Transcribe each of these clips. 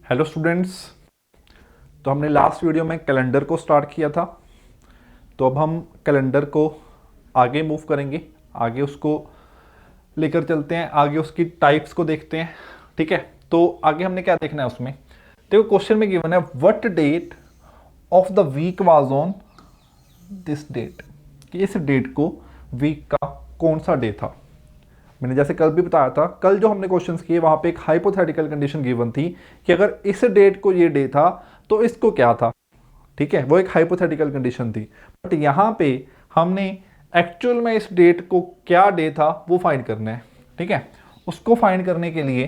Hello students. तो हमने last video में कैलेंडर को स्टार्ट किया था। तो अब हम कैलेंडर को आगे मूव करेंगे, आगे उसको लेकर चलते हैं, आगे उसकी टाइप्स को देखते हैं। ठीक है, तो आगे हमने क्या देखना है उसमें। देखो क्वेश्चन में गिवन है what date of the week was on this date, कि इस डेट को वीक का कौन सा डे था। मैंने जैसे कल भी बताया था, कल जो हमने क्वेश्चंस किए वहां पे एक हाइपोथेटिकल कंडीशन गिवन थी कि अगर इस डेट को ये डे था तो इसको क्या था। ठीक है, वो एक हाइपोथेटिकल कंडीशन थी। बट यहां पे हमने एक्चुअल में इस डेट को क्या डे था वो फाइंड करना है। ठीक है, उसको फाइंड करने के लिए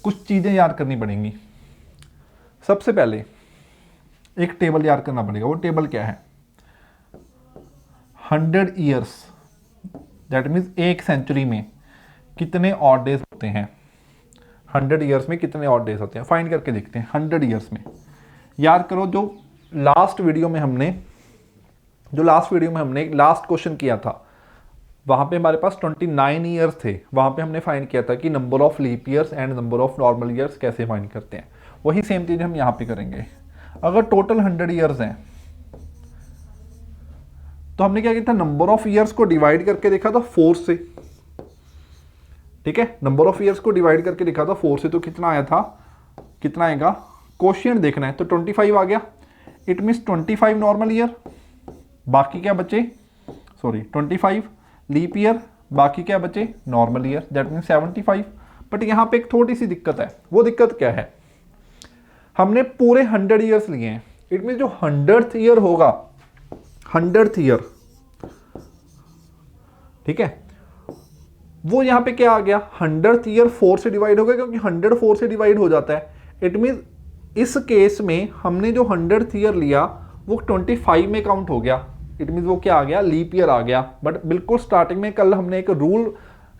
कुछ चीजें याद करनी पड़ेंगी। सबसे पहले एक टेबल याद करना पड़ेगा। वो टेबल क्या है? 100 ईयर्स, दैट मीन्स एक सेंचुरी में कितने ऑड डेज होते हैं। 100 ईयर्स में कितने ऑड डेज होते हैं फाइंड करके देखते हैं। 100 ईयर्स में याद करो, जो लास्ट वीडियो में हमने लास्ट क्वेश्चन किया था, वहां पे हमारे पास 29 ईयर्स थे। वहां पे हमने फाइंड किया था कि number of leap years and number of normal years कैसे फाइंड करते हैं। वही सेम चीज हम यहाँ पे करेंगे। अगर टोटल 100 ईयर्स हैं तो हमने क्या किया था, नंबर ऑफ ईयर्स को डिवाइड करके देखा था 4 से। ठीक है, नंबर ऑफ ईयर्स को डिवाइड करके देखा था 4 से, तो कितना आया था, कितना आएगा, क्वोशिएंट देखना है तो 25 आ गया। इट मीन्स 25 नॉर्मल ईयर, बाकी क्या बचे, सॉरी 25 लीप ईयर, बाकी क्या बचे normal year, that mean 75। But यहां पे एक थोड़ी सी दिक्कत है। वो दिक्कत क्या है, हमने पूरे 100 ईयर्स लिए हैं। इट मीन जो 100th ईयर होगा, 100th ईयर, ठीक है, वो यहां पे क्या आ गया, 100th ईयर 4 से डिवाइड हो गया, क्योंकि 100 4 से डिवाइड हो जाता है। इट मीन इस केस में हमने जो 100th ईयर लिया वो 25 में काउंट हो गया। इट मीन वो क्या आ गया, लीप ईयर आ गया। बट बिल्कुल स्टार्टिंग में कल हमने एक रूल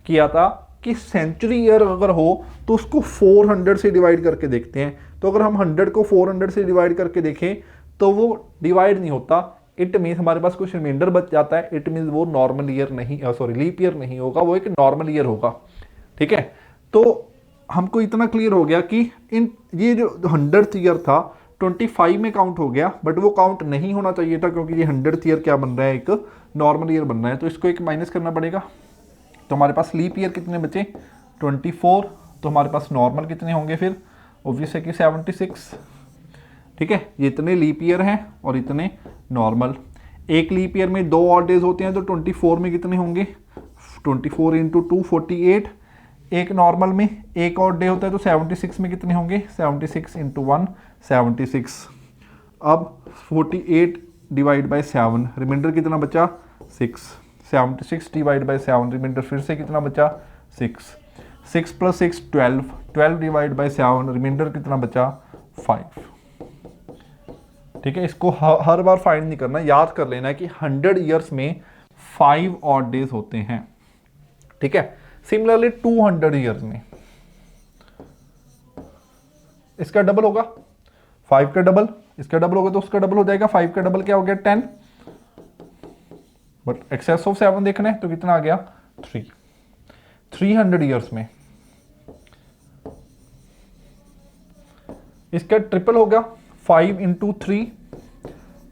किया था कि सेंचुरी ईयर अगर हो तो उसको 400 से डिवाइड करके देखते हैं। तो अगर हम 100 को 400 से डिवाइड करके देखें तो वो डिवाइड नहीं होता। इट मीन हमारे पास कुछ रिमाइंडर बच जाता है। इट मीन वो नॉर्मल ईयर नहीं, सॉरी लीप ईयर नहीं होगा, वो एक नॉर्मल ईयर होगा। ठीक है, तो हमको इतना क्लियर हो गया कि इन ये जो 100th ईयर था 25 में काउंट हो गया, बट वो काउंट नहीं होना चाहिए था, क्योंकि ये 100th ईयर क्या बन रहा है, एक नॉर्मल ईयर बन रहा है। तो इसको एक माइनस करना पड़ेगा। तो हमारे पास लीप ईयर कितने बचे, 24। तो हमारे पास नॉर्मल कितने होंगे फिर, ऑब्वियस है कि 76। ठीक है, ये इतने लीप ईयर हैं और इतने नॉर्मल। एक लीप ईयर में 2 ऑड डेज होते हैं, तो 24 में कितने होंगे, 24 इंटू 2 48। एक नॉर्मल में एक और डे होता है, तो 76 में कितने होंगे, 76 इंटू 1 76। अब 48 डिवाइड बाई 7, रिमाइंडर कितना बचा 6। 76 डिवाइड बाई 7, रिमाइंडर फिर से कितना बचा 6। 6 प्लस 6 12, 12 डिवाइड बाई 7, रिमाइंडर कितना बचा 5। ठीक है, इसको हर बार फाइंड नहीं करना, याद कर लेना है कि 100 ईयर्स में 5 ऑड डेज होते हैं। ठीक है, सिमिलरली 200 ईयर्स में इसका डबल होगा, 5 का डबल, इसका डबल होगा तो उसका डबल हो जाएगा। 5 का डबल क्या हो गया 10, बट एक्सेस ऑफ 7 देखना है तो कितना आ गया 3। 300 ईयर्स में इसका ट्रिपल होगा, 5 इंटू 3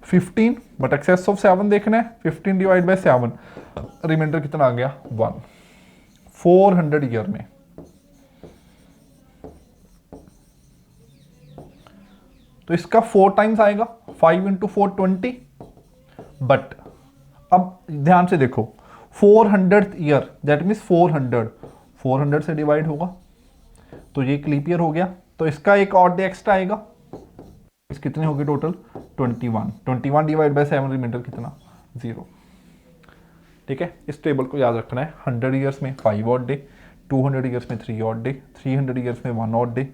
15, बट एक्सेस ऑफ 7 देखना है, 15 डिवाइड बाई 7, रिमाइंडर कितना आ गया 1। 400 ईयर में तो इसका 4 टाइम्स आएगा, 5 इंटू 4 20। बट अब ध्यान से देखो, 400th ईयर दैट मीन्स 400 से डिवाइड होगा, तो ये लीप ईयर हो गया। तो इसका एक और डे एक्स्ट्रा आएगा। इस कितने हो गए टोटल 21। 21 डिवाइड बाई 7, रिमाइंडर कितना 0। ठीक है, इस टेबल को याद रखना है। 100 ईयर्स में 5 ऑड डे, 200 ईयर्स में 3 ऑड डे, 300 ईयर्स में 1 ऑड डे,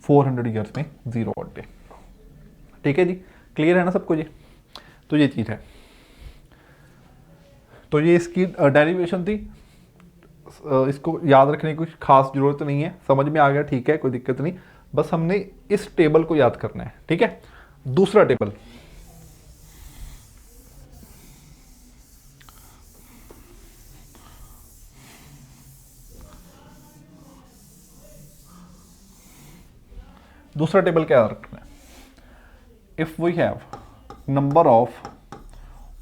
400 ईयर्स में 0 ऑड डे। ठीक है जी, क्लियर है ना सबको जी। तो ये चीज़ है, तो ये इसकी डेरिवेशन थी। इसको याद रखने की कुछ खास जरूरत नहीं है, समझ में आ गया, ठीक है, कोई दिक्कत नहीं। बस हमने इस टेबल को याद करना है। ठीक है, दूसरा टेबल, दूसरा टेबल क्या रखना है, if we have number of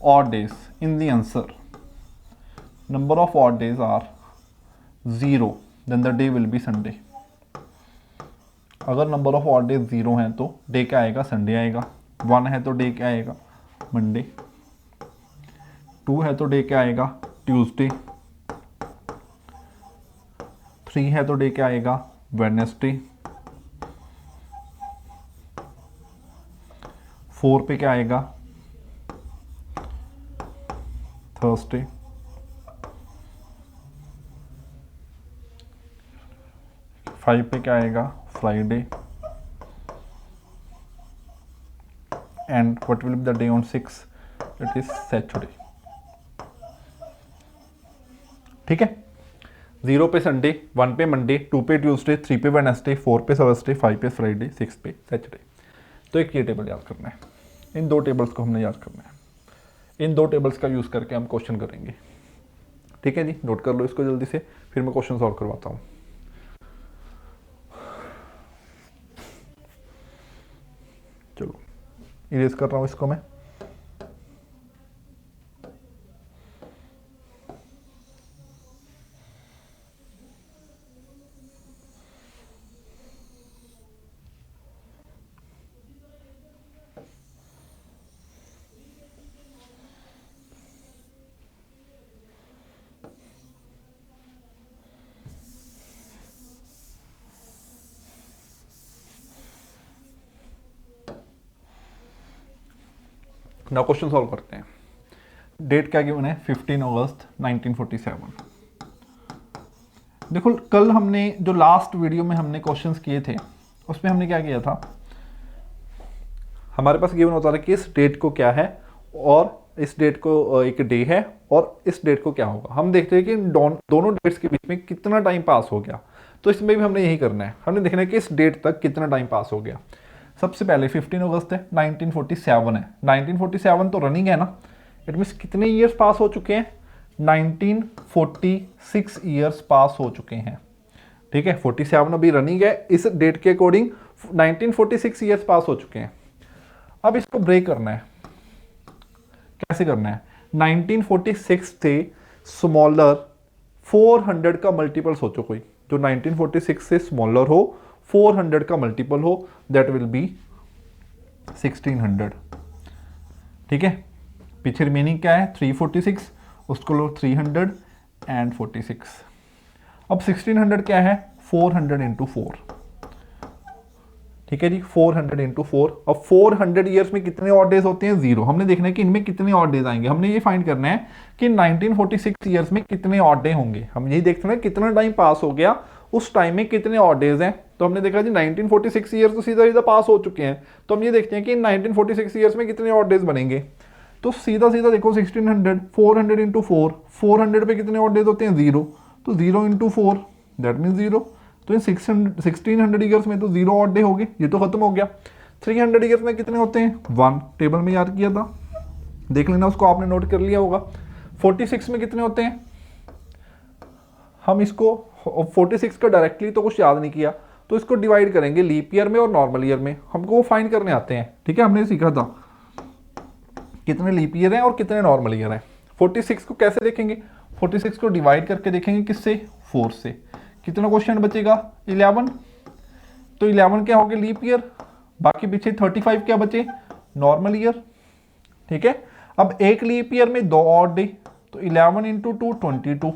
odd days in the answer, number of odd days are 0, then the day will be Sunday. अगर नंबर ऑफ ऑड डेज 0 है तो डे क्या आएगा, संडे आएगा। 1 है तो डे क्या आएगा, मंडे। 2 है तो डे क्या आएगा, ट्यूसडे। 3 है तो डे क्या आएगा, वेडनेसडे। 4 पे क्या आएगा, थर्सडे। 5 पे क्या आएगा, Friday. And what will be the day on 6, it is Saturday. ठीक है, 0 पे संडे, 1 पे मंडे, 2 पे ट्यूसडे, 3 पे वेडनेसडे, 4 पे थर्सडे, 5 पे फ्राइडे, 6 पे सैटरडे। तो एक ये टेबल याद करना है, इन दो टेबल्स को हमने याद करना है। इन दो टेबल्स का यूज़ करके हम क्वेश्चन करेंगे। ठीक है जी, नोट कर लो इसको जल्दी से, फिर मैं क्वेश्चन सॉल्व करवाता हूँ। चलो इरेज कर रहा हूँ इसको मैं। ना क्वेश्चन सॉल्व करते हैं। डेट क्या गिवन है, 15 अगस्त 1947। देखो कल हमने जो लास्ट वीडियो में हमने क्वेश्चंस किए थे उसमें हमने क्या किया था, हमारे पास गिवन होता था कि इस डेट को क्या है और इस डेट को एक डे है और इस डेट को क्या होगा। हम देखते हैं कि दोनों डेट्स के बीच में कितना टाइम पास हो गया। तो इसमें भी हमने यही करना है, हमने देखना है कि इस डेट तक कितना टाइम पास हो गया। सबसे पहले 15 अगस्त है, 1947 है, 1947 तो रनिंग है ना, इट मीन्स कितने ईयर्स पास हो चुके हैं, 1946 ईयर्स पास हो चुके हैं। ठीक है, 47 अभी रनिंग है, इस डेट के अकॉर्डिंग 1946 ईयर्स पास हो चुके हैं। अब इसको ब्रेक करना है, कैसे करना है, 1946 से स्मॉलर 400 का मल्टीपल सोचो कोई, जो 1946 से स्मॉलर हो, 400 का मल्टीपल हो, दैट विल बी 1600। ठीक है, पीछे रिमेनिंग क्या है, 346, उसको लो 300 एंड 46। अब 1600 क्या है, 400 इंटू 4। ठीक है जी, 400 इंटू 4। अब 400 ईयर्स में कितने ऑड डेज होते हैं, 0। हमने देखना है कि इनमें कितने ऑड डेज आएंगे। हमने ये फाइंड करना है कि 1946 ईयर्स में कितने ऑड डे होंगे। हम यही देखते हैं कितना टाइम पास हो गया, उस टाइम में कितने ऑड डेज हैं। तो हमने देखा जी 1946 ईयर्स तो सीधा सीधा पास हो चुके हैं, तो हम ये देखते हैं कि 1946 ईयर्स में कितने ऑड डेज बनेंगे। तो सीधा सीधा देखो 1600, 400 इंटू 4, 400 पे कितने ऑड डेज होते हैं, 0। तो 0 इंटू 4 दैट मीन 0। तो इन 1600 ईयर्स में तो 0 ऑड डे हो गए, ये तो खत्म हो गया। 300 ईयर्स में कितने होते हैं, 1। टेबल में याद किया था, देख लेना, उसको आपने नोट कर लिया होगा। 46 में कितने होते हैं, हम इसको 46 का डायरेक्टली तो कुछ याद नहीं किया, तो इसको डिवाइड करेंगे लीप ईयर में और नॉर्मल ईयर में, हमको वो फाइंड करने आते हैं। ठीक है, हमने सीखा था कितने लीप ईयर हैं और कितने नॉर्मल ईयर हैं। 46 को कैसे देखेंगे, 46 को डिवाइड करके देखेंगे, किससे, 4 से। कितना क्वेश्चन बचेगा, 11। तो 11 क्या हो गया, लीप ईयर। बाकी पीछे 35 क्या बचे, नॉर्मल ईयर। ठीक है, अब एक लीप ईयर में 2 ऑड डे, तो 11 इंटू 2 22।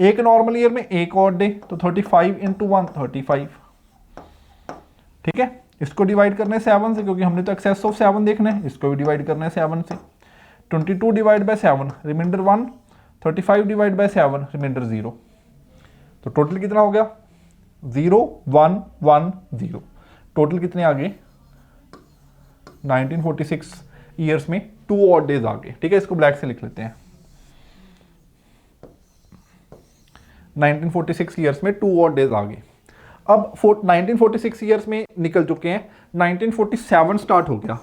एक नॉर्मल ईयर में 1 ऑड डे, तो 35 इंटू 1 35। ठीक है, इसको डिवाइड करना है 7 से, क्योंकि हमने तो एक्सेस ऑफ 7 देखना है, इसको भी डिवाइड करना है 7 से। 22 divide by 7 remainder 1, 35 divide by 7 remainder 0। तो टोटल कितना हो गया, 0 1 1 0। टोटल कितने आ गए, 1946 ईयर्स में 2 ऑड डेज आ गए। ठीक है, इसको ब्लैक से लिख लेते हैं, 1946 ईयर्स में 2 ऑड डेज आ गए। अब 1946 ईयर्स में निकल चुके हैं, 1947 स्टार्ट हो गया।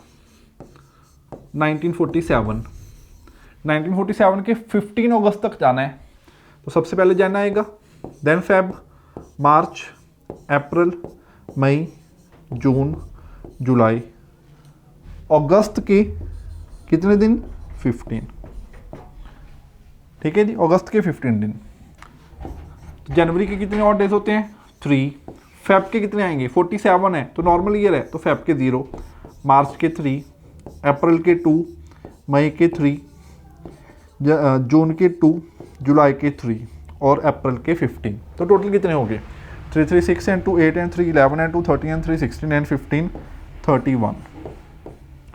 1947 के 15 अगस्त तक जाना है, तो सबसे पहले जाना आएगा, देन फेब, मार्च, अप्रैल, मई, जून, जुलाई, अगस्त के कितने दिन? 15। ठीक है जी, अगस्त के 15 दिन। जनवरी के कितने और डेज होते हैं? 3। फेब के कितने आएंगे? 47 है तो नॉर्मल ईयर है तो फेब के 0, मार्च के 3, अप्रैल के 2, मई के 3, जून के 2, जुलाई के 3 और अप्रैल के 15। तो टोटल कितने हो गए? 3 3 6 and 2 8 and 3 11 and 2 13 and 3 16 and 15 31।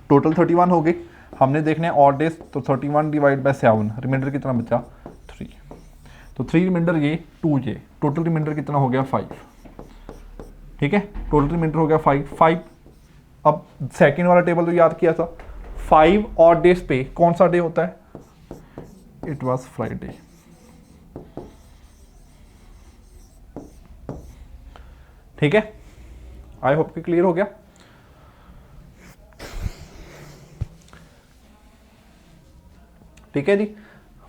Total 31 हो गए। हमने देखने हैं ऑड डेज, तो 31 डिवाइड बाय 7, रिमाइंडर कितना बचा? 3। तो 3 रिमाइंडर ये, 2 ये, टोटल रिमाइंडर कितना हो गया? 5। ठीक है, टोटल रिमाइंडर हो गया 5। अब सेकंड वाला टेबल तो याद किया था, 5 ऑड डेज पे कौन सा डे होता है? It was Friday. ठीक है, आई होप कि क्लियर हो गया। ठीक है जी,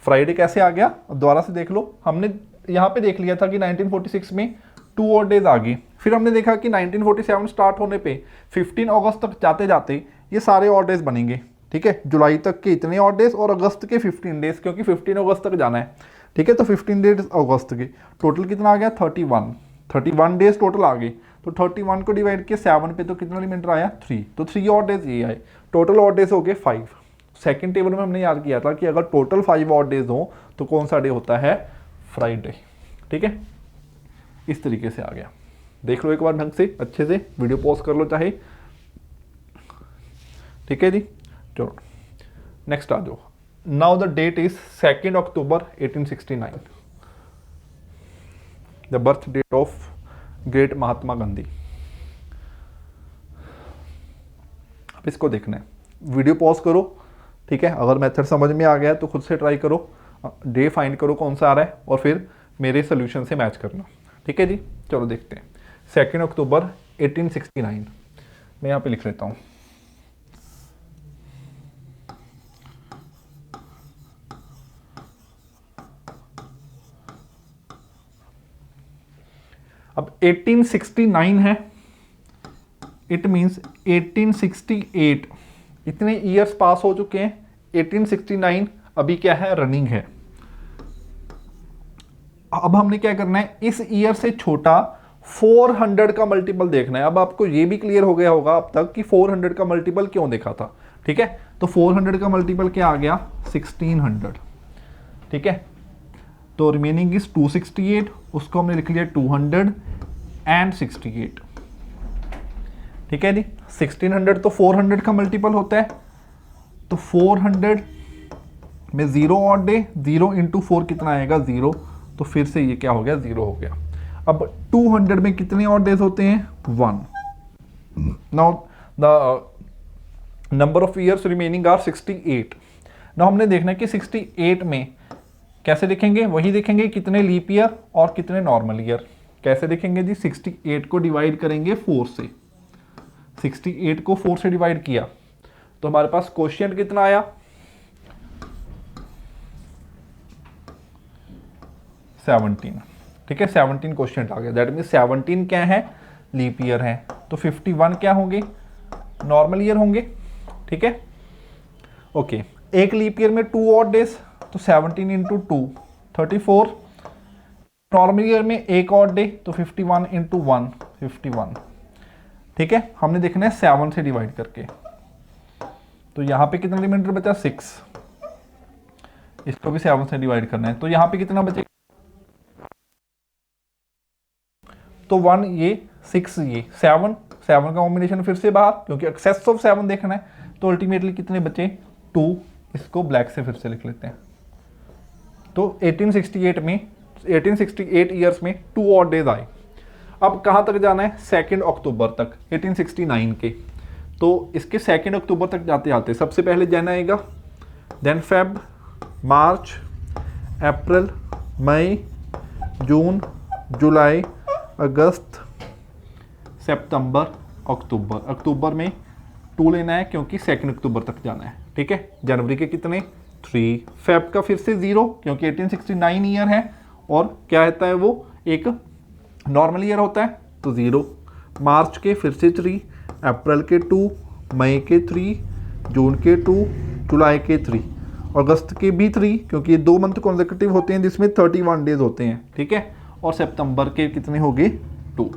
फ्राइडे कैसे आ गया? अब दोबारा से देख लो। हमने यहां पे देख लिया था कि 1946 में 2 और डेज आ गए, फिर हमने देखा कि 1947 स्टार्ट होने पे 15 अगस्त तक जाते जाते ये सारे और डेज बनेंगे। ठीक है, जुलाई तक के इतने और डेज और अगस्त के 15 डेज, क्योंकि 15 अगस्त तक जाना है। ठीक है, तो 15 डेज अगस्त के, टोटल कितना आ गया? 31 डेज टोटल आ गए। तो 31 को डिवाइड किया 7 पे तो कितना रिमाइंडर आया? 3। तो 3 और डेज ये आए, टोटल और डेज हो गए 5। सेकंड टेबल में हमने याद किया था कि अगर टोटल 5 और डेज हो तो कौन सा डे होता है? फ्राइडे। ठीक है, इस तरीके से आ गया। देख लो एक बार ढंग से, अच्छे से, वीडियो पॉज कर लो चाहे। ठीक है जी, चलो नेक्स्ट आ जाओ। Now the date is 2 October 1869, the birth date of great Mahatma Gandhi. अब इसको देखना है, वीडियो पॉज करो। ठीक है, अगर मेथड समझ में आ गया है तो खुद से ट्राई करो, डे फाइंड करो कौन सा आ रहा है और फिर मेरे सोल्यूशन से मैच करना। ठीक है जी, चलो देखते हैं। 2 अक्टूबर 1869 मैं यहाँ पे लिख लेता हूँ। अब 1869 है, इट मीन्स 1868 इतने ईयर्स पास हो चुके हैं। 1869 अभी क्या है? रनिंग है। अब हमने क्या करना है, इस ईयर से छोटा 400 का मल्टीपल देखना है। अब आपको ये भी क्लियर हो गया होगा अब तक कि 400 का मल्टीपल क्यों देखा था। ठीक है, तो 400 का मल्टीपल क्या आ गया? 1600। ठीक है, तो रिमेनिंग इज 268, उसको हमने लिख लिया 268। ठीक है जी, 1600 तो 400 का मल्टीपल होता है, तो 400 में 0 ऑड डे, 0 इंटू 4 कितना आएगा? 0। तो फिर से ये क्या हो गया? 0 हो गया। अब 200 में कितने ऑड डेज होते हैं? 1। Now the number of years remaining are 68। Now हमने देखना है कि 68 में कैसे देखेंगे? वही देखेंगे कितने लीप ईयर और कितने नॉर्मल ईयर। कैसे देखेंगे जी? 68 को डिवाइड करेंगे 4 से। 68 को 4 से डिवाइड किया तो हमारे पास क्वोशिएंट कितना आया? 17। ठीक है, 17 क्वोशिएंट आ गया। दैट मीन 17 क्या है? लीप ईयर है। तो 51 क्या होंगे? नॉर्मल ईयर होंगे। ठीक है, ओके। एक लीप ईयर में 2 ऑड डेज, तो 17 इंटू 2 34। नॉर्मल ईयर में एक ऑड डे, तो 51 इंटू 1 51। ठीक है, हमने देखना है 7 से डिवाइड करके। तो यहाँ पे कितना रिमाइंडर बचा? 6। इसको भी 7 से डिवाइड करना है, तो यहाँ पे कितना बचेगा? तो 1 ये 6 ये 7 का कॉम्बिनेशन फिर से बाहर, क्योंकि एक्सेस ऑफ 7 देखना है। तो अल्टीमेटली कितने बचे? 2। इसको ब्लैक से फिर से लिख लेते हैं। तो 1868 ईयर्स में 2 और डेज आए। अब कहाँ तक जाना है? 2 अक्टूबर तक 1869 के। तो इसके 2 अक्टूबर तक जाते जाते सबसे पहले जन आएगा, देन फेब, मार्च, अप्रैल, मई, जून, जुलाई, अगस्त, सितंबर, अक्टूबर। अक्टूबर में 2 लेना है क्योंकि 2 अक्टूबर तक जाना है। ठीक है, जनवरी के कितने? 3। फेब का फिर से 0 क्योंकि 1869 ईयर है और क्या रहता है वो? एक नॉर्मल ईयर होता है, तो 0। मार्च के फिर से 3, अप्रैल के 2, मई के 3, जून के 2, जुलाई के 3, अगस्त के भी 3, क्योंकि ये 2 मंथ कॉन्सेक्यूटिव होते हैं जिसमें 31 डेज होते हैं, ठीक है। और सितंबर के कितने हो गए 2।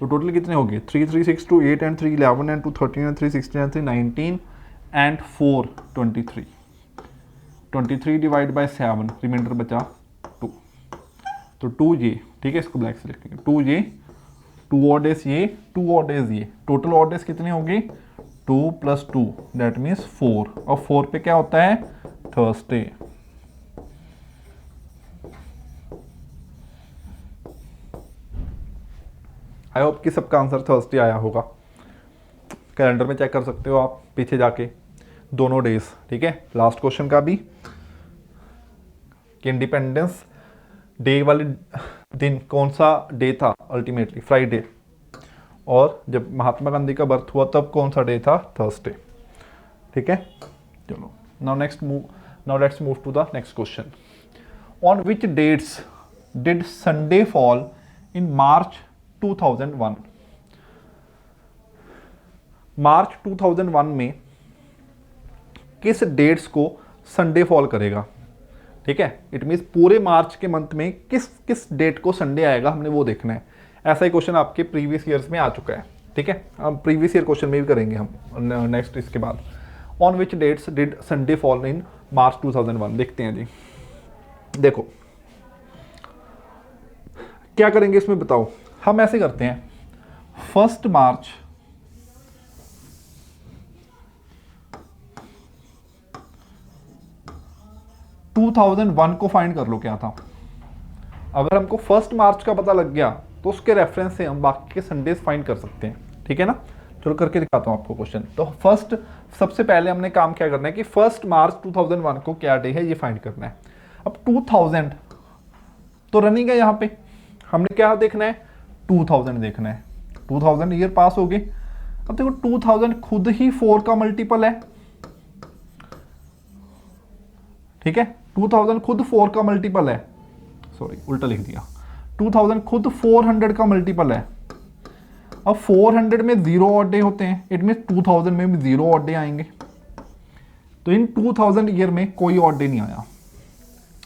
तो टोटल कितने हो गए 3, 3, 6, 2, 8 and 3, 11 and 2, 13 and 3, 16 and 3, 19 and 4, 23। 23 divide by 7, reminder बचा 2। तो 2 ये, ठीक है, इसको ब्लैक से लिखेंगे 2 ये, 2 ऑड डेज ये, 2 ऑड डेज ये, टोटल ऑड डेज कितने हो गए 2 + 2, दैट मीन्स 4। और 4 पे क्या होता है थर्सडे। आई होप कि सबका आंसर थर्सडे आया होगा। कैलेंडर में चेक कर सकते हो आप पीछे जाके दोनों डेज, ठीक है। लास्ट क्वेश्चन का भी कि इंडिपेंडेंस डे वाले दिन कौन सा डे था, अल्टीमेटली फ्राइडे, और जब महात्मा गांधी का बर्थ हुआ तब कौन सा डे था थर्सडे, ठीक है। चलो now let's move to the next question. On which dates did Sunday fall in March 2001? मार्च 2001 में किस डेट्स को संडे फॉल करेगा, ठीक है। इट मीन्स पूरे मार्च के मंथ में किस किस डेट को संडे आएगा, हमने वो देखना है। ऐसा ही क्वेश्चन आपके प्रीवियस ईयर्स में आ चुका है, ठीक है। अब प्रीवियस ईयर क्वेश्चन में भी करेंगे हम नेक्स्ट इसके बाद। On which dates did Sunday fall in March 2001, देखते हैं जी। देखो क्या करेंगे इसमें बताओ। हम ऐसे करते हैं 1 मार्च 2001 को फाइंड कर लो क्या था। अगर हमको 1 मार्च का पता लग गया तो उसके रेफरेंस से हम बाकी के संडेज फाइंड कर सकते हैं, ठीक है ना। चलो करके दिखाता हूं आपको क्वेश्चन। तो सबसे पहले हमने काम क्या करना है कि 1 मार्च 2001 को क्या डे है ये फाइंड करना है। अब 2000 तो रनिंग है, यहाँ पे हमने क्या देखना है 2000 देखना है। 2000 ईयर पास हो गए। अब देखो 2000 खुद ही 4 का मल्टीपल है, ठीक है। 2000 खुद 4 का मल्टीपल है, सॉरी उल्टा लिख दिया। 2000 खुद 400 का मल्टीपल है। अब 400 में 0 ऑड डे होते हैं, इट मीन 2000 में भी 0 ऑड डे आएंगे। तो इन 2000 ईयर में कोई ऑड डे नहीं आया।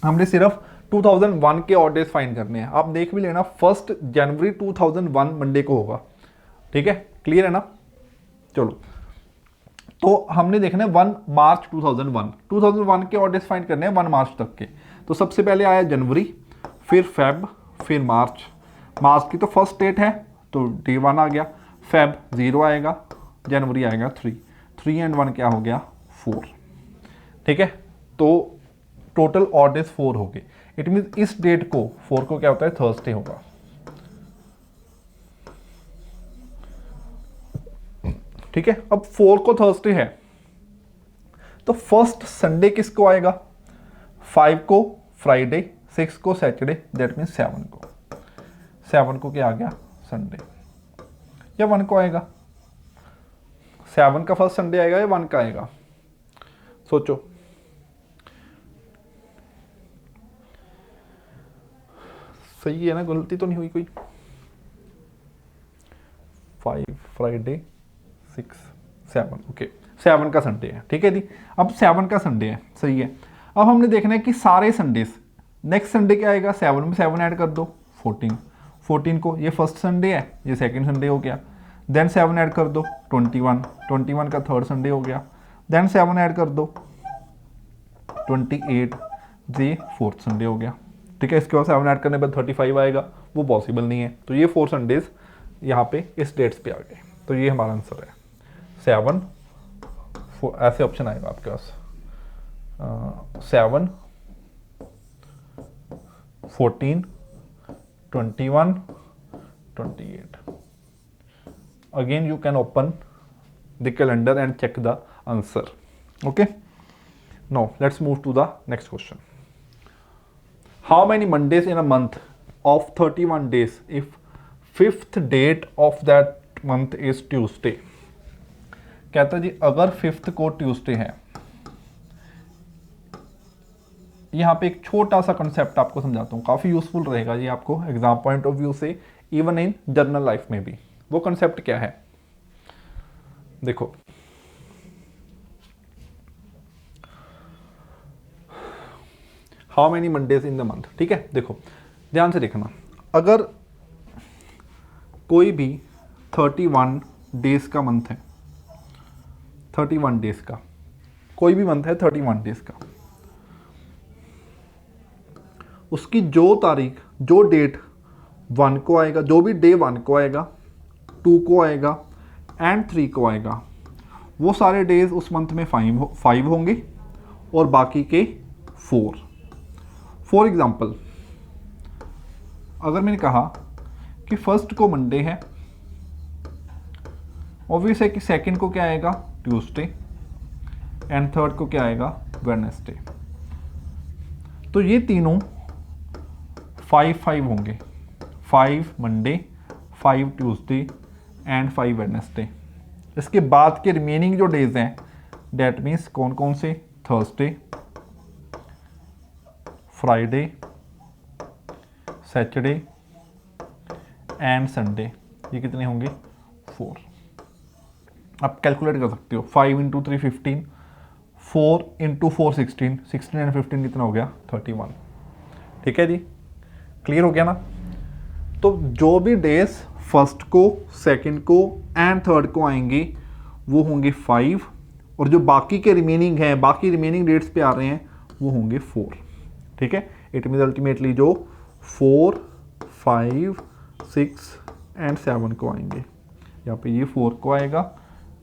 हमने सिर्फ 2001 के ऑड डेज फाइंड करने हैं। आप देख भी लेना 1 जनवरी 2001 मंडे को होगा, ठीक है। क्लियर है ना। चलो तो हमने देखना है 1 मार्च 2001 के ऑड डेज फाइंड करने हैं 1 मार्च तक के। तो सबसे पहले आया जनवरी, फिर फेब, फिर मार्च। मार्च की तो फर्स्ट डेट है तो डे 1 आ गया, फेब 0 आएगा, जनवरी आएगा 3 एंड 1 क्या हो गया 4, ठीक है। तो टोटल ऑड डेज 4 हो गए। इट मीन इस डेट को 4 को क्या होता है थर्सडे होगा, ठीक है। अब 4 को थर्सडे है तो फर्स्ट संडे किसको आएगा 5 को फ्राइडे, 6 को सैटरडे, दैट मीन 7 को क्या आ गया संडे, या 1 को आएगा। 7 का फर्स्ट संडे आएगा या 1 का आएगा, सोचो। सही है ना, गलती तो नहीं हुई कोई। 5 फ्राइडे 6 7, ओके 7 का संडे है, ठीक है जी। अब 7 का संडे है, सही है। अब हमने देखना है कि सारे संडेज, नेक्स्ट संडे क्या आएगा 7 में 7 ऐड कर दो 14 को, ये फर्स्ट संडे है, ये सेकंड संडे हो गया। देन 7 ऐड कर दो 21 का थर्ड संडे हो गया। देन 7 ऐड कर दो 28, ये फोर्थ संडे हो गया, ठीक है। इसके बाद 7 ऐड करने पर 35 आएगा, वो पॉसिबल नहीं है। तो ये 4 संडेज यहाँ पे इस डेट्स पे आ गए। तो ये हमारा आंसर है 7, ऐसे ऑप्शन आएगा आपके पास 7, 14, 21, 28। Again you can open the calendar and check the answer. Okay, now let's move to the next question. How many Mondays in a month of 31 days if 5th date of that month is Tuesday? कहता है जी अगर 5th को Tuesday है। यहाँ पे एक छोटा सा कंसेप्ट आपको समझाता हूँ, काफ़ी यूजफुल रहेगा ये आपको एग्जाम पॉइंट ऑफ व्यू से, इवन इन जर्नल लाइफ में भी। वो कंसेप्ट क्या है, देखो how many Mondays in the month, ठीक है। देखो ध्यान से देखना, अगर कोई भी 31 डेज का मंथ है, 31 डेज का कोई भी मंथ है 31 डेज का, उसकी जो तारीख, जो डेट 1 को आएगा, जो भी डे 1 को आएगा, 2 को आएगा एंड 3 को आएगा, वो सारे डेज उस मंथ में 5 होंगे और बाकी के 4। फॉर एग्जाम्पल अगर मैंने कहा कि फर्स्ट को मंडे है, ऑब्वियस है कि सेकंड को क्या आएगा, ट्यूसडे, एंड थर्ड को क्या आएगा, वेडनेसडे। तो ये तीनों 5 होंगे, 5 मंडे, 5 ट्यूसडे एंड 5 वेडनेसडे। इसके बाद के रिमेनिंग जो डेज हैं डेट मीन्स कौन कौन से, Thursday, Friday, Saturday and Sunday, ये कितने होंगे, 4। आप कैलकुलेट कर सकते हो, 5 × 3 15, 4 × 4 16, 16 एंड 15 कितना हो गया, 31। ठीक है जी, क्लियर हो गया ना। तो जो भी डेज फर्स्ट को, सेकंड को एंड थर्ड को आएंगे वो होंगे 5, और जो बाकी के रिमेनिंग हैं, बाकी रिमेनिंग डेट्स पे आ रहे हैं वो होंगे 4। ठीक है, इट मीन अल्टीमेटली जो 4, 5, 6 एंड 7 को आएंगे, यहाँ पे ये 4 को आएगा,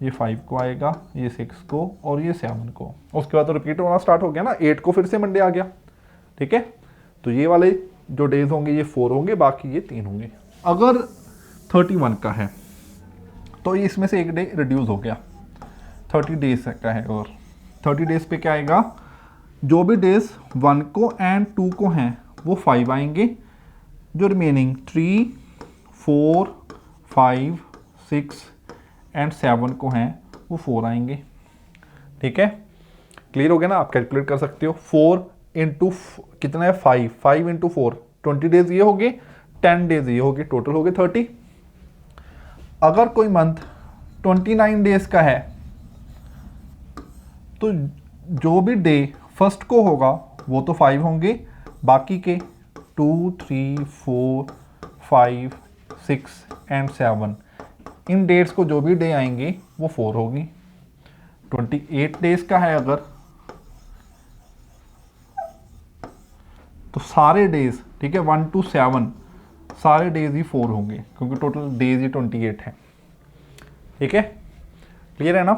ये 5 को आएगा, ये 6 को और ये 7 को। उसके बाद तो रिपीट होना स्टार्ट हो गया ना, 8 को फिर से मंडे आ गया। ठीक है, तो ये वाले जो डेज होंगे ये 4 होंगे, बाकी ये 3 होंगे। अगर 31 का है तो इसमें से एक डे रिड्यूस हो गया, 30 डेज का है, और 30 डेज पे क्या आएगा, जो भी डेज 1 को एंड 2 को हैं वो 5 आएंगे, जो रिमेनिंग 3, 4, 5, 6 एंड 7 को हैं वो 4 आएंगे। ठीक है, क्लियर हो गया ना। आप कैलकुलेट कर सकते हो, 4 इंटू कितना है, 5 इंटू 4, 20 डेज ये हो गए, 10 डेज ये हो गए, टोटल हो गए 30। अगर कोई मंथ 29 डेज का है तो जो भी डे फर्स्ट को होगा वो तो 5 होंगे, बाकी के 2, 3, 4, 5, 6 एंड 7 इन डेट्स को जो भी डे आएंगे वो 4 होगी। 28 डेज का है अगर, तो सारे डेज, ठीक है, 1 to 7 सारे डेज ही 4 होंगे, क्योंकि टोटल डेज ही 28 है। ठीक है, क्लियर है ना।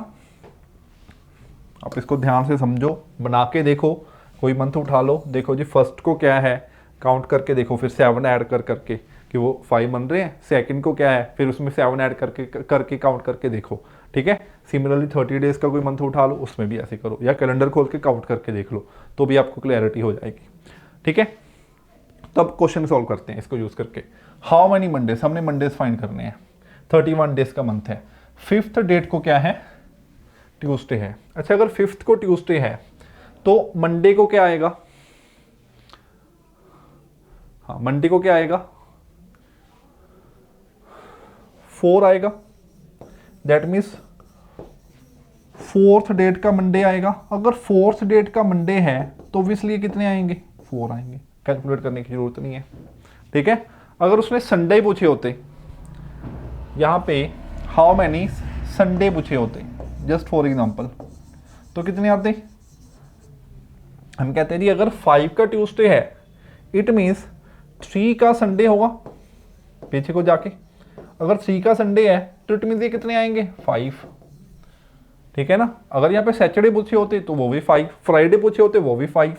आप इसको ध्यान से समझो, बना के देखो, कोई मंथ उठा लो, देखो जी फर्स्ट को क्या है, काउंट करके देखो, फिर 7 ऐड कर करके कि वो 5 बन रहे हैं। सेकंड को क्या है, फिर उसमें 7 ऐड करके काउंट करके देखो। ठीक है, सिमिलरली 30 डेज का कोई मंथ उठा लो, उसमें भी ऐसे करो, या कैलेंडर खोल के काउंट करके देख लो, तो भी आपको क्लैरिटी हो जाएगी। ठीक है, तब क्वेश्चन सॉल्व करते हैं इसको यूज करके। हाउ मेनी मंडेज, हमने मंडेज फाइंड करने हैं, 31 डेज का मंथ है, 5th डेट को क्या है, ट्यूसडे है। अच्छा, अगर 5th को ट्यूसडे है तो मंडे को क्या आएगा, हाँ मंडे को क्या आएगा, 4 आएगा, दैट मीन्स 4th डेट का मंडे आएगा। अगर 4th डेट का मंडे है तो ऑब्वियसली कितने आएंगे, 4 आएंगे, कैलकुलेट करने की जरूरत नहीं है। ठीक है, अगर उसने संडे पूछे होते, यहाँ पे हाउ मैनी संडे पूछे होते जस्ट फॉर एग्जांपल, तो कितने आते, हम कहते हैं जी अगर 5 का ट्यूसडे है इट मीन्स 3 का संडे होगा, पीछे को जाके अगर 3 का संडे है तो इट मीन्स ये कितने आएंगे, 5। ठीक है ना, अगर यहाँ पे सैटरडे पूछे होते तो वो भी 5, फ्राइडे पूछे होते वो भी 5।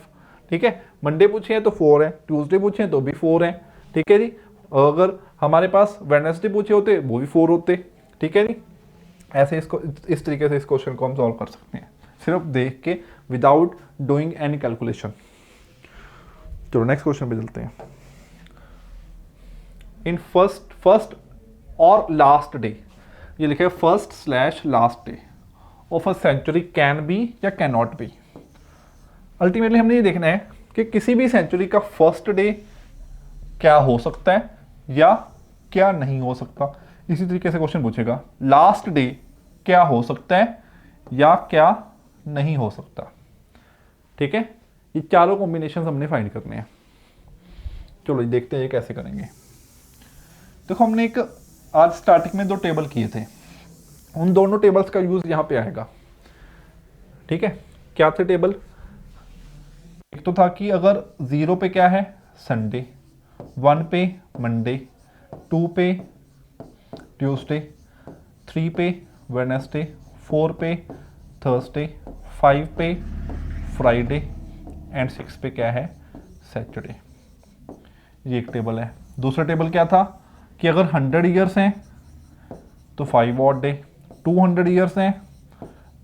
ठीक है, मंडे पूछे हैं तो 4 है, ट्यूसडे पूछे हैं तो भी 4 है। ठीक है जी, अगर हमारे पास वेडनेसडे पूछे होते वो भी 4 होते। ठीक है जी, ऐसे इसको इस तरीके से इस क्वेश्चन को हम सॉल्व कर सकते हैं, सिर्फ देख के, विदाउट डूइंग एनी कैलकुलेशन। चलो नेक्स्ट क्वेश्चन पे चलते हैं। इन फर्स्ट और लास्ट डे, ये लिखे first last day of a century can be या कैन नॉट बी। अल्टीमेटली हमने ये देखना है कि किसी भी सेंचुरी का फर्स्ट डे क्या हो सकता है या क्या नहीं हो सकता। इसी तरीके से क्वेश्चन पूछेगा लास्ट डे क्या हो सकता है या क्या नहीं हो सकता। ठीक है, ये चारों कॉम्बिनेशन हमने फाइंड करने हैं। चलो देखते हैं ये कैसे करेंगे। देखो हमने एक आज स्टार्टिंग में 2 टेबल किए थे, उन दोनों टेबल्स का यूज यहाँ पे आएगा। ठीक है, क्या थे टेबल? एक तो था कि अगर 0 पे क्या है संडे, 1 पे मंडे, 2 पे ट्यूसडे, 3 पे वेडनेसडे, 4 पे थर्सडे, 5 पे फ्राइडे एंड 6 पे क्या है सैटरडे। ये एक टेबल है। दूसरा टेबल क्या था कि अगर 100 ईयर्स हैं तो 5 ऑड डे, 200 ईयर्स हैं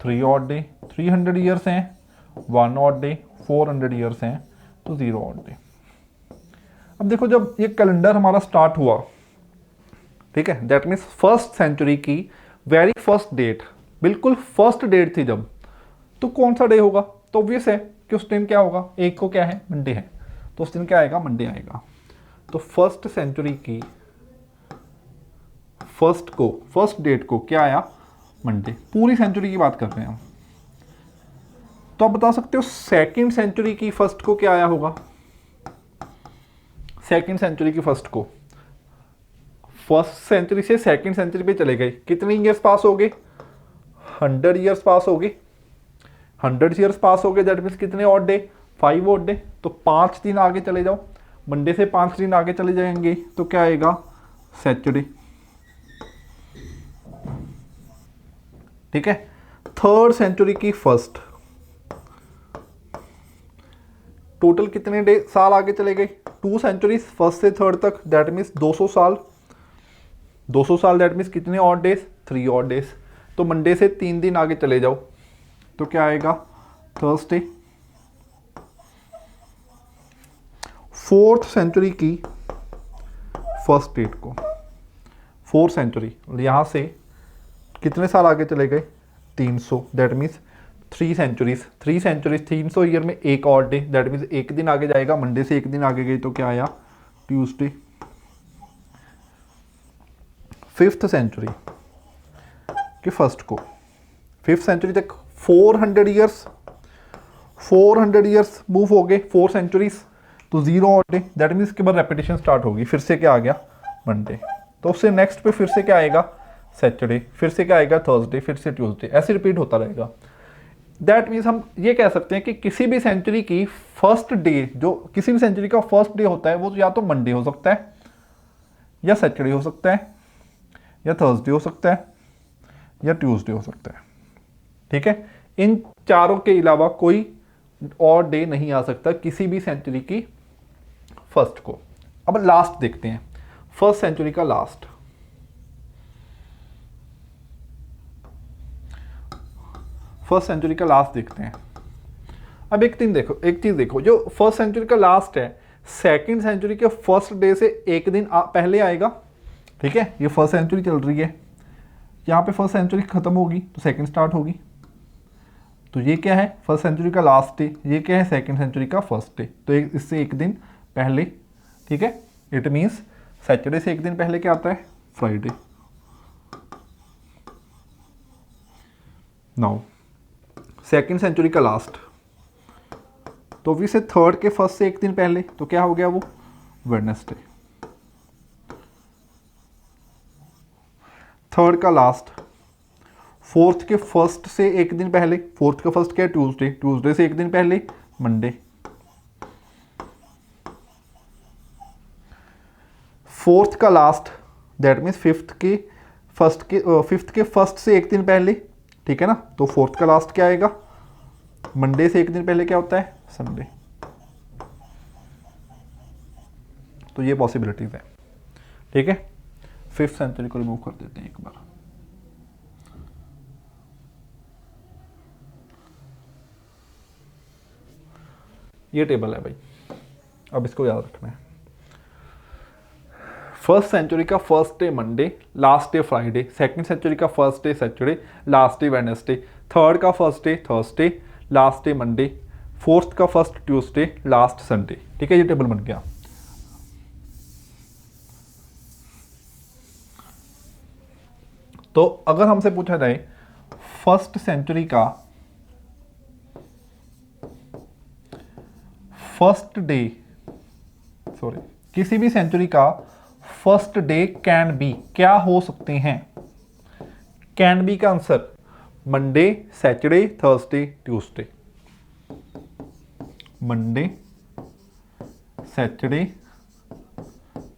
3 ऑड डे, 300 ईयर्स हैं 1 ऑड डे, 400 ईयर्स हैं तो 0 ऑड डे। अब देखो जब ये कैलेंडर हमारा स्टार्ट हुआ, ठीक है, दैट मीन्स फर्स्ट सेंचुरी की वेरी फर्स्ट डेट, बिल्कुल फर्स्ट डेट थी जब, तो कौन सा डे होगा? तो ऑब्वियस है कि उस दिन क्या होगा, एक को क्या है मंडे है, तो उस दिन क्या आएगा मंडे आएगा। तो फर्स्ट सेंचुरी की फर्स्ट डेट को क्या आया मंडे। पूरी सेंचुरी की बात कर रहे हैं हम। तो आप बता सकते हो सेकंड सेंचुरी की फर्स्ट को क्या आया होगा? सेकंड सेंचुरी की फर्स्ट को, फर्स्ट सेंचुरी से सेकंड सेंचुरी पे चले गए, कितने ईयर्स पास हो गए? 100 ईयर्स पास हो गए। 100 ईयर्स पास हो गए, दैट मीन्स कितने ऑड डे? 5 odd day. तो 5 दिन आगे चले जाओ, मंडे से 5 दिन आगे चले जाएंगे तो क्या आएगा सैटरडे। ठीक है, थर्ड सेंचुरी की फर्स्ट, टोटल कितने डे साल आगे चले गए? 2 सेंचुरीज फर्स्ट से थर्ड तक, दैट मीन्स 200 साल। 200 साल दैट मीन्स कितने ऑड डेज? 3 odd days. तो मंडे से 3 दिन आगे चले जाओ तो क्या आएगा थर्सडे। फोर्थ सेंचुरी की फर्स्ट डेट को, फोर्थ सेंचुरी यहाँ से कितने साल आगे चले गए? 300, दैट मीन्स 3 सेंचुरीज 300 ईयर में एक और डे, दैट मीन्स एक दिन आगे जाएगा। मंडे से एक दिन आगे गई तो क्या आया ट्यूसडे। फिफ्थ सेंचुरी के फर्स्ट को, फिफ्थ सेंचुरी तक 400 ईयर्स मूव हो गए, 4 सेंचुरीज, तो 0 ऑड डे, दैट मीन्स के बाद रेपिटेशन स्टार्ट होगी। फिर से क्या आ गया मंडे, तो उससे नेक्स्ट पे फिर से क्या आएगा सैटरडे, फिर से क्या आएगा थर्सडे, फिर से ट्यूसडे, ऐसे रिपीट होता रहेगा। दैट मीन्स हम ये कह सकते हैं कि किसी भी सेंचुरी की फर्स्ट डे, जो किसी भी सेंचुरी का फर्स्ट डे होता है वो या तो मंडे हो सकता है, या सैटरडे हो सकता है, या थर्सडे हो सकता है, या ट्यूसडे हो सकता है। ठीक है, इन चारों के अलावा कोई और डे नहीं आ सकता किसी भी सेंचुरी की फर्स्ट को। अब लास्ट देखते हैं, फर्स्ट सेंचुरी का लास्ट। फर्स्ट सेंचुरी का लास्ट देखते हैं। अब एक चीज देखो, जो फर्स्ट सेंचुरी का लास्ट है सेकंड सेंचुरी के फर्स्ट डे से एक दिन पहले आएगा। ठीक है, ये फर्स्ट सेंचुरी चल रही है, यहाँ पे फर्स्ट सेंचुरी खत्म होगी तो सेकंड स्टार्ट होगी, तो ये क्या है फर्स्ट सेंचुरी का लास्ट डे, ये क्या है सेकंड सेंचुरी का फर्स्ट डे, तो इससे एक दिन पहले। ठीक है, इट मीन्स सैटरडे से एक दिन पहले क्या आता है फ्राइडे। नाउ सेकंड सेंचुरी का लास्ट, तो भी से थर्ड के फर्स्ट से एक दिन पहले, तो क्या हो गया वो वेडनेसडे। थर्ड का लास्ट, फोर्थ के फर्स्ट से एक दिन पहले, फोर्थ का फर्स्ट क्या है ट्यूसडे, ट्यूसडे से एक दिन पहले मंडे। फोर्थ का लास्ट, दैट मीन्स फिफ्थ के फर्स्ट से एक दिन पहले। ठीक है ना, तो फोर्थ का लास्ट क्या आएगा मंडे से एक दिन पहले क्या होता है संडे। तो ये पॉसिबिलिटीज है। ठीक है, फिफ्थ सेंचुरी को रिमूव कर देते हैं एक बार। ये टेबल है भाई, अब इसको याद रखना है। फर्स्ट सेंचुरी का first day Monday, last day Friday, second century का first day Saturday, last day Wednesday, third का first day Thursday, last day Monday, fourth का फर्स्ट ट्यूसडे, लास्ट संडे। ठीक है, ये टेबल बन गया। तो अगर हमसे पूछा जाए फर्स्ट सेंचुरी का फर्स्ट डे, सॉरी, किसी भी सेंचुरी का फर्स्ट डे कैन बी, क्या हो सकते हैं? कैन बी का answer Monday, Saturday, Thursday, Tuesday. Monday, Saturday,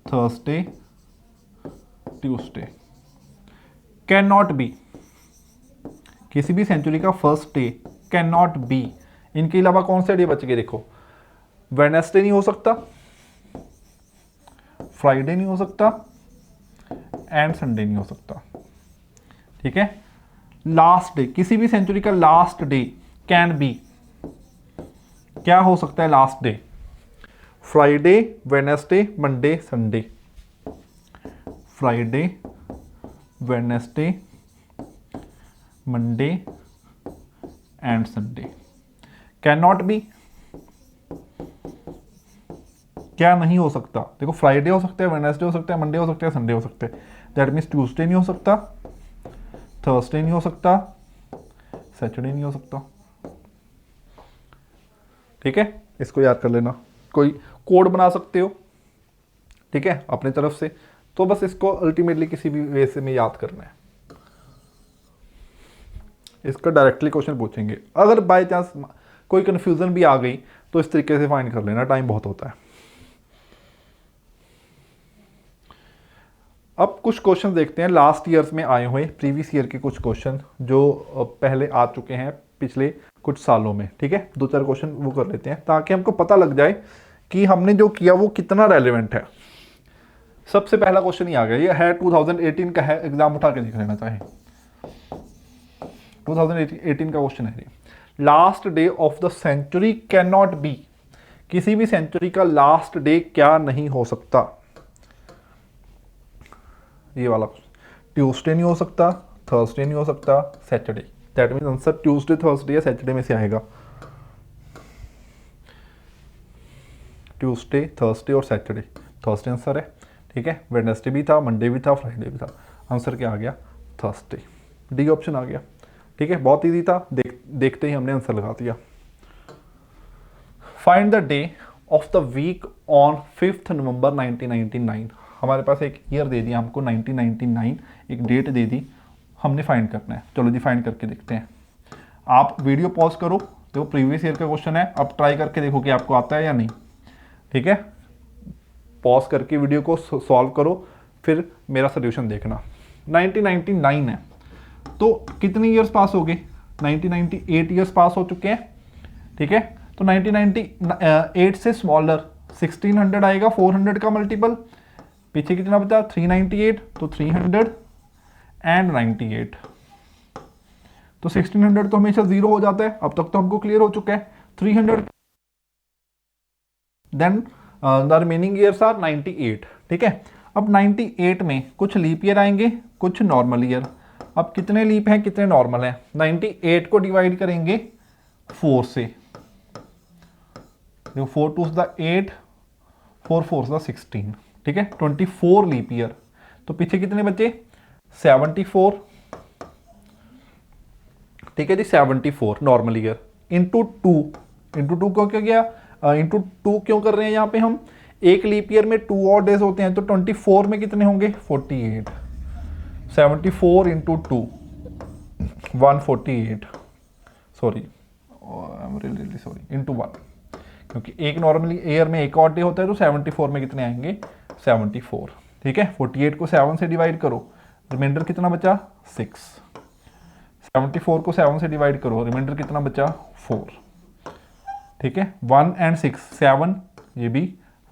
Thursday, Tuesday. Can not be, किसी भी सेंचुरी का first day can not B, इनके अलावा कौन से डे बच गए? देखो, वेडनेसडे नहीं हो सकता, फ्राइडे नहीं हो सकता, एंड संडे नहीं हो सकता। ठीक है, लास्ट डे, किसी भी सेंचुरी का लास्ट डे कैन बी, क्या हो सकता है last day? Friday, Wednesday, Monday, Sunday. Friday, Wednesday, Monday and Sunday. Can not B, क्या नहीं हो सकता? देखो, फ्राइडे हो सकता है, वेडनेसडे हो सकता है, मंडे हो सकता है, संडे हो सकता है। दैट मीन्स ट्यूसडे नहीं हो सकता, थर्सडे नहीं हो सकता, सैटरडे नहीं हो सकता। ठीक है, इसको याद कर लेना। कोई कोड बना सकते हो, ठीक है, अपने तरफ से, तो बस इसको अल्टीमेटली किसी भी वे से में याद करना है। इसका डायरेक्टली क्वेश्चन पूछेंगे। अगर बाय चांस कोई कंफ्यूजन भी आ गई तो इस तरीके से फाइंड कर लेना, टाइम बहुत होता है। अब कुछ क्वेश्चन देखते हैं लास्ट ईयर्स में आए हुए, प्रीवियस ईयर के कुछ क्वेश्चन जो पहले आ चुके हैं पिछले कुछ सालों में। ठीक है, 2-4 क्वेश्चन वो कर लेते हैं ताकि हमको पता लग जाए कि हमने जो किया वो कितना रेलिवेंट है। सबसे पहला क्वेश्चन ही आ गया, ये है 2018 का है, एग्जाम उठा के देख लेना चाहे। 2018 का क्वेश्चन है, last day of the century can not be, किसी भी सेंचुरी का लास्ट डे क्या नहीं हो सकता? ये वाला ट्यूसडे नहीं हो सकता, थर्सडे नहीं हो सकता, Saturday. That mean answer Tuesday, Thursday या सैटरडे में से आएगा। ट्यूसडे, थर्सडे और सैटरडे, थर्सडे आंसर है। ठीक है, वेडनेसडे भी था, मंडे भी था, फ्राइडे भी था, आंसर क्या आ गया? थर्सडे, डी ऑप्शन आ गया। ठीक है, बहुत ईजी था, देखते ही हमने आंसर लगा दिया। Find the day of the week on 5 November 1999। हमारे पास एक ईयर दे दिया हमको 1999, एक डेट दे दी, हमने फाइंड करना है। चलो जी, फाइंड करके देखते हैं। आप वीडियो पॉज करो, देखो प्रीवियस ईयर का क्वेश्चन है, अब ट्राई करके देखो कि आपको आता है या नहीं। ठीक है, पॉज करके वीडियो को सॉल्व करो, फिर मेरा सोल्यूशन देखना। 1999 है तो कितने ईयर्स पास हो गए? 1998 ईयर्स पास हो चुके हैं। ठीक है, तो 1998 से स्मॉलर 1600 आएगा, 400 का मल्टीपल, पीछे कितना बचा? 398, तो 300 एंड 98, तो 1600 तो हमेशा जीरो हो जाता है। अब तक तो हमको क्लियर हो चुका है। 300, then the remaining years are 98। ठीक है, अब 98 में कुछ लीप ईयर आएंगे, कुछ नॉर्मल ईयर। अब कितने लीप हैं, कितने नॉर्मल हैं? 98 को डिवाइड करेंगे 4 से, देखो 4 2 द 8, 4 4 द 16। ठीक है, 24 लीप ईयर। तो पीछे कितने बचे? 74। ठीक है जी, 74 नॉर्मल ईयर इंटू 2, इंटू 2 क्यों गया? इंटू 2 क्यों कर रहे हैं यहाँ पे हम? एक लीप ईयर में 2 और डेज होते हैं, तो 24 में कितने होंगे? 48। 74 into 2, 148, sorry, I am really sorry, into 1, क्योंकि एक नॉर्मल ईयर में एक और डे होता है, तो 74 में कितने आएंगे? 74। ठीक है, 48 को 7 से डिवाइड करो, रिमाइंडर कितना बचा? 6। 74 को 7 से डिवाइड करो, रिमाइंडर कितना बचा? 4। ठीक है, 1 एंड 6, 7, ये भी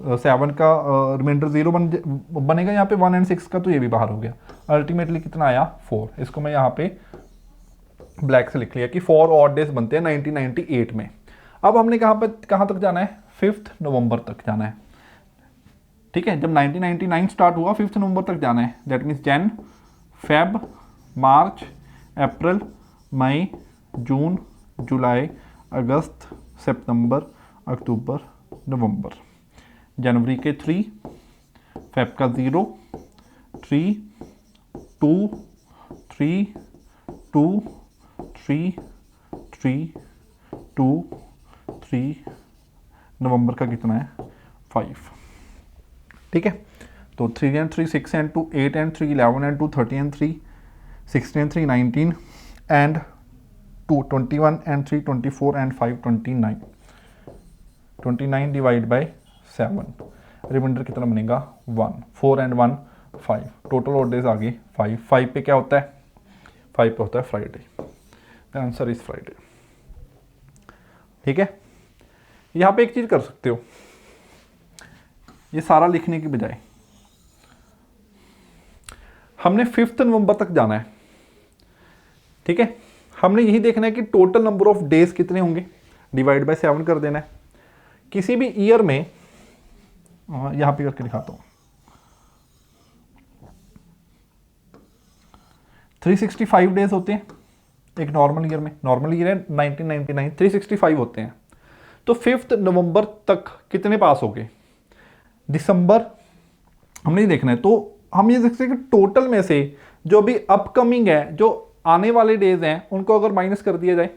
7 का रिमाइंडर 0 बनेगा यहाँ पे, 1 एंड 6 का, तो ये भी बाहर हो गया। अल्टीमेटली कितना आया? 4। इसको मैं यहाँ पे ब्लैक से लिख लिया कि 4 ऑड डेज बनते हैं 1998 में। अब हमने कहाँ तक जाना है? 5 नवंबर तक जाना है। ठीक है, जब 1999 स्टार्ट हुआ 5 नवंबर तक जाना है। दैट मीन्स जैन, फेब, मार्च, अप्रैल, मई, जून, जुलाई, अगस्त, सितंबर, अक्टूबर, नवंबर। जनवरी के 3, फेब का 0, 3, 2, 3 2 3 3 2 3, नवंबर का कितना है 5। ठीक है, तो 3 and 3 6 and 2 8 and 3 11 and 2 30 and 3 16 and 3 19 and 2 21 and 3 24 and 5 29 29 divide by 7, reminder कितना बनेगा 1 4 and 1 5, टोटल और डेज आ गए 5 5 पे क्या होता है 5 पे होता है Friday, the answer is Friday. ठीक है, यहाँ पे एक चीज़ कर सकते हो, ये सारा लिखने की बजाय हमने 5 नवंबर तक जाना है। ठीक है, हमने यही देखना है कि टोटल नंबर ऑफ डेज कितने होंगे, डिवाइड बाय 7 कर देना है। किसी भी ईयर में यहां पे करके दिखाता हूं, 365 डेज होते हैं एक नॉर्मल ईयर में, नॉर्मल ईयर है 1999, 365 होते हैं। तो 5 नवंबर तक कितने पास हो गए, दिसंबर हमने ये देखना है। तो हम ये देख सकते हैं कि टोटल में से जो भी अपकमिंग है, जो आने वाले डेज हैं, उनको अगर माइनस कर दिया जाए,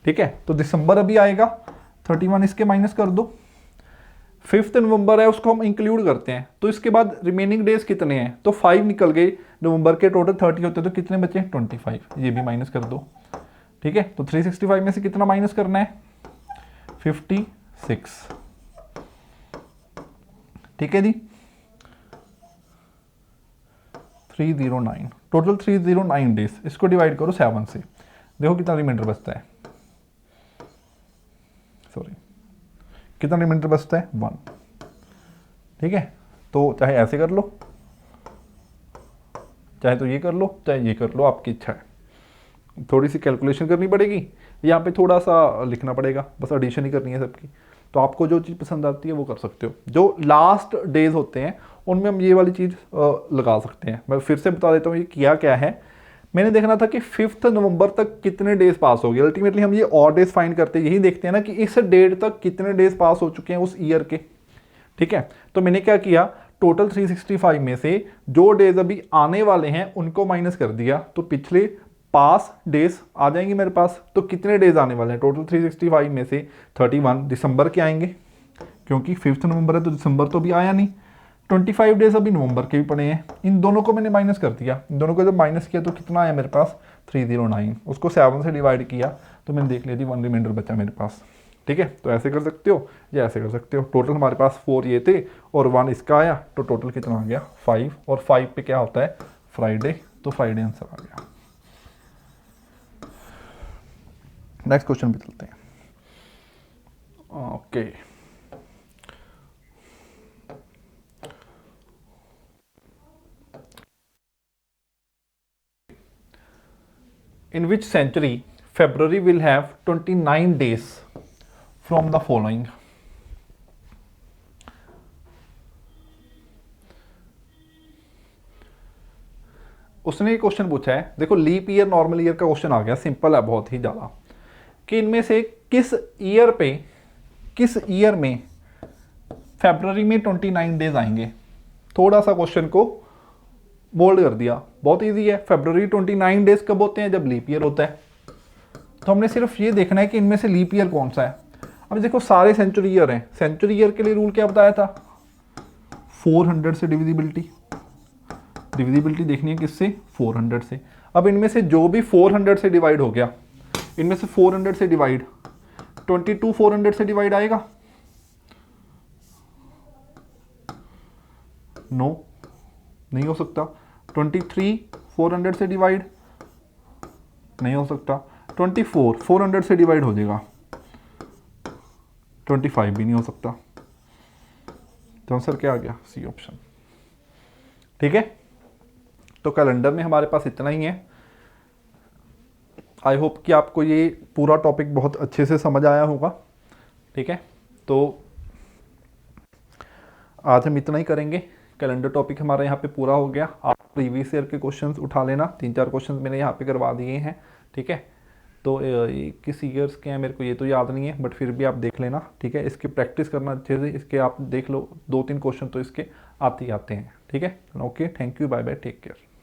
ठीक है, तो दिसंबर अभी आएगा 31, इसके माइनस कर दो। 5 नवंबर है, उसको हम इंक्लूड करते हैं, तो इसके बाद रिमेनिंग डेज कितने हैं, तो 5 निकल गए, नवंबर के टोटल 30 होते हैं, तो कितने बचे 25, ये भी माइनस कर दो। ठीक है, तो 365 में से कितना माइनस करना है 56। ठीक है जी, 309, टोटल 309 डेज, इसको डिवाइड करो 7 से, देखो कितना रिमाइंडर बचता है, सॉरी कितना रिमाइंडर बचता है 1। ठीक है, तो चाहे ऐसे कर लो, चाहे तो ये कर लो, चाहे ये कर लो, आपकी इच्छा है। थोड़ी सी कैलकुलेशन करनी पड़ेगी, यहाँ पे थोड़ा सा लिखना पड़ेगा, बस एडिशन ही करनी है सबकी। तो आपको जो चीज़ पसंद आती है वो कर सकते हो। जो लास्ट डेज होते हैं उनमें हम ये वाली चीज़ लगा सकते हैं। मैं फिर से बता देता हूँ ये किया क्या है। मैंने देखना था कि 5 नवंबर तक कितने डेज पास हो गए। अल्टीमेटली हम ये और डेज फाइंड करते हैं, यही देखते हैं ना कि इस डेट तक कितने डेज पास हो चुके हैं उस ईयर के। ठीक है, तो मैंने क्या किया, टोटल 365 में से जो डेज अभी आने वाले हैं उनको माइनस कर दिया, तो पिछले पास डेज आ जाएंगे मेरे पास। तो कितने डेज आने वाले हैं, टोटल 365 में से 31 दिसंबर के आएंगे, क्योंकि 5 नवंबर है तो दिसंबर तो भी आया नहीं। 25 डेज अभी नवंबर के भी पड़े हैं, इन दोनों को मैंने माइनस कर दिया। इन दोनों को जब माइनस किया तो कितना आया मेरे पास 309, उसको 7 से डिवाइड किया तो मैंने देख लिया थी 1 रिमाइंडर बचा मेरे पास। ठीक है, तो ऐसे कर सकते हो या ऐसे कर सकते हो। टोटल हमारे पास 4 ये थे और 1 इसका आया, तो टोटल कितना आ गया 5, और 5 पे क्या होता है फ्राइडे, तो फ्राइडे आंसर आ गया। नेक्स्ट क्वेश्चन पे चलते हैं। Okay, in which century February will have 29 days from the following? उसने ये क्वेश्चन पूछा है, देखो लीप ईयर नॉर्मल ईयर का क्वेश्चन आ गया, सिंपल है बहुत ही ज़्यादा, कि इनमें से किस ईयर में फरवरी में 29 डेज आएंगे। थोड़ा सा क्वेश्चन को बोल्ड कर दिया, बहुत इजी है। फरवरी 29 डेज कब होते हैं, जब लीप ईयर होता है। तो हमने सिर्फ ये देखना है कि इनमें से लीप ईयर कौन सा है। अब देखो सारे सेंचुरी ईयर हैं, सेंचुरी ईयर के लिए रूल क्या बताया था 400 से डिविजिबिलिटी देखनी है किससे 400 से। अब इनमें से जो भी 400 से डिवाइड हो गया, इनमें से 400 से डिवाइड 22 400 से डिवाइड आएगा, नो नहीं हो सकता। 23 400 से डिवाइड नहीं हो सकता। 24 400 से डिवाइड हो जाएगा, 25 भी नहीं हो सकता। तो आंसर क्या आ गया सी ऑप्शन। ठीक है, तो कैलेंडर में हमारे पास इतना ही है। आई होप कि आपको ये पूरा टॉपिक बहुत अच्छे से समझ आया होगा। ठीक है, तो आज हम इतना ही करेंगे। कैलेंडर टॉपिक हमारा यहाँ पे पूरा हो गया। आप प्रीवियस ईयर के क्वेश्चंस उठा लेना, 3-4 क्वेश्चंस मैंने यहाँ पे करवा दिए हैं। ठीक है, तो किस ईयर्स के हैं मेरे को ये तो याद नहीं है, बट फिर भी आप देख लेना। ठीक है, इसकी प्रैक्टिस करना अच्छे से, इसके आप देख लो 2-3 क्वेश्चन तो इसके आते ही आते हैं। ठीक है, okay, thank you, bye bye, take care.